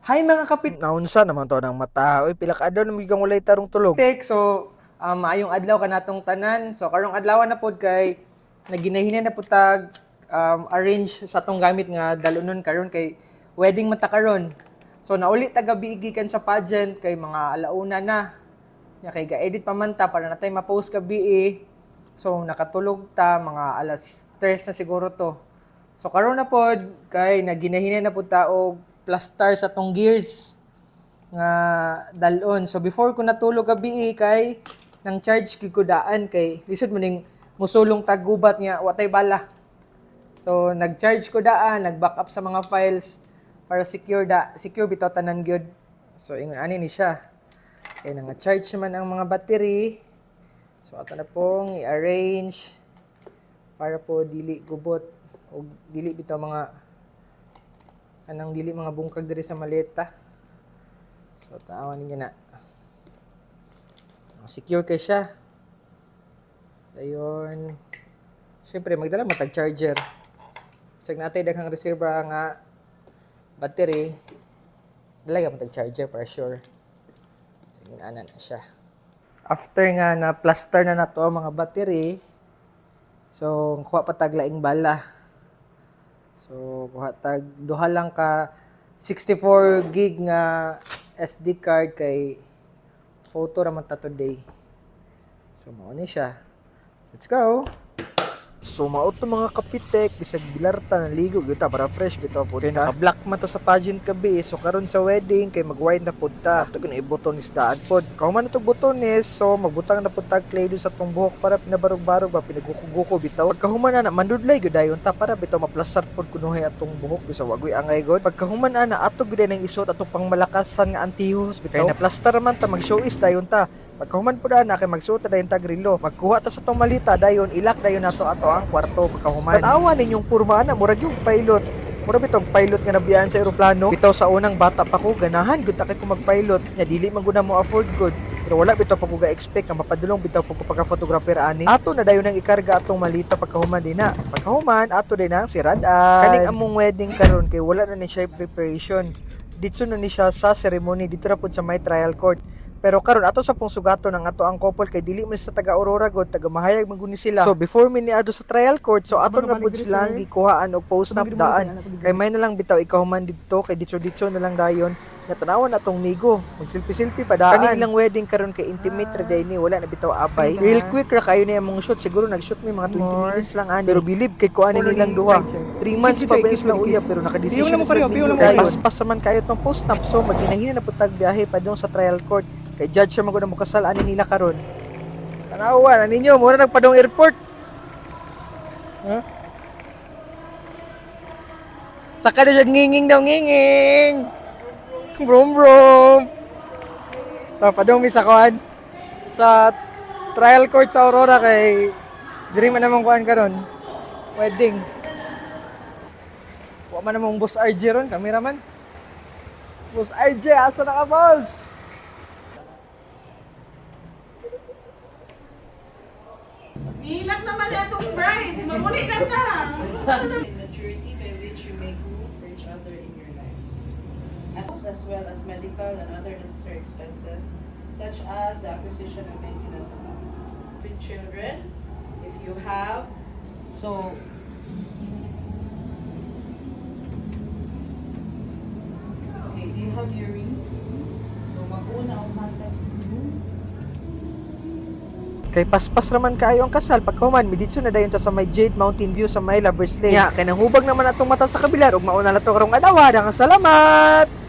Hi mga kapit. Naunsa naman to ng mata. Uy, pila ka adlaw na migang walay tarong tulog. So, maayong adlaw ka natong tanan. So, karong adlaw na pod kay naginahinay na po tag arrange sa tong gamit nga dalunon karon kay wedding mata karon. So, nauli tagabi gikan sa pageant kay mga alauna na. Nya kay ga-edit pa man ta para natay ma-post gabi. So, nakatulog ta mga alas 3 na siguro to. So, karon na pod kay naginahinay na pud ta og plaster sa tong gears nga dalon. So before ko natulog gabi kay nang charge ko daan kay lisod mo ning musulong tagubat nga watay bala. So nag-charge ko daan, nag-backup sa mga files para secure bitaw tanan gyud. So ingon ani ni siya. Kay nga-charge man ang mga battery. So ato na pong i-arrange para po dili gubot o dili bitaw dili mga bungkag diri sa maleta. So, tawan ninyo na. Secure kay siya. Ayun. Siyempre, magdala mo tag-charger. Sag natin daghang reserva nga battery. Dalaga mo tag-charger para sure. So, yun, ana na siya. After nga na plaster na nato ang mga battery, so, kuha pa taglaing bala. So, kuha tag duha lang ka 64 gig nga SD card kay photo raman ta today. So, mao ni siya. Let's go. Sumaot to mga kapitek, bisag bilarta ng ligo kita para fresh bitaw po. Kaya naka-black man ta sa pageant kabi. So karon sa wedding kay mag-wine na pud ta. Ato gina i-button is daan pod. Kauman na to button is so magbutang na pud tag clay do sa tong buhok para pinabarog-barog ba pinagukuguko bitaw. Pagkahuman na mandudlay gyud dayon ta para bitaw maplastar pod kunuhay atong buhok bisan wagoy angay god. Pagkahuman na ato gyud nang isot atong pangmalakasan nga antihos bitaw. Kay na plastar man ta mag-show is dayon ta. Pagkahuman po na kay magsuot na dayon tag relo. Magkuha ta sa tong malita dayon ilak dayon nato ato ang kwarto pagkahuman. Tanawa ninyong purma na murag yung pilot. Mura bitong pilot nga nabiyahan sa eroplano. Bitaw sa unang bata pa ko ganahan gud ta kay ko mag-pilot. Nya dili man gud na mo afford gud. Pero wala bitaw pa ko ga-expect nga mapadulong bitaw pa ko pagka-photographer ani. Ato na dayon nang ikarga atong malita pagkahuman din na. Pagkahuman ato din ang siradan. Kaning among wedding karon kay wala na ni siya preparation. Dito na ni siya sa ceremony dito ra pud sa may trial court. Pero karon ato sa pong sugato ng ato ang couple kay dili man sa taga Aurora god taga Mahayag maguni sila. So before mi niadto sa trial court so ato na pud silang gikuhaan og post up daan. Kay may na lang bitaw ikaw man didto kay dito na lang dayon. Natanawan atong migo. Magsilpi-silpi pa daan. Kani ilang wedding karon kay intimate ra day ni wala na bitaw abay. Real quick ra kayo ni among shoot. Siguro nag-shoot mi mga 20 minutes lang ani. Pero believe kay kuan nilang duha. 3 months pa ba sila uyab pero naka-decision sila. Paspas man kayo tong post up so maghinahina na pud tag biyahe pa dong sa trial court. Kay judge siya maguna mo kasal ani nila karon. Tanawa na ninyo mura nagpadong airport. Huh? Saka na siya nginging daw nginging. Brom brom. So padong mi sa kuan sa trial court sa Aurora kay diri man namang kuan karon. Wedding. Wa man namang boss RJ ron, cameraman. Boss RJ, asa na ka boss? Nilak naman itong bride. Mamuli na ta. Maturity by which you make room for each other in your lives, as well as medical and other necessary expenses, such as the acquisition and maintenance of with children, if you have. So, okay, do you have your rings? So, mag-una ang hatag sa inyo. Kay paspas raman kaayo ang kasal pagkahuman miditso na dayon ta sa may Jade Mountain View sa may Lovers Lane. Kay nang hubag naman atong mata sa kabilar ug mauna na to karong adlaw. Daghang salamat.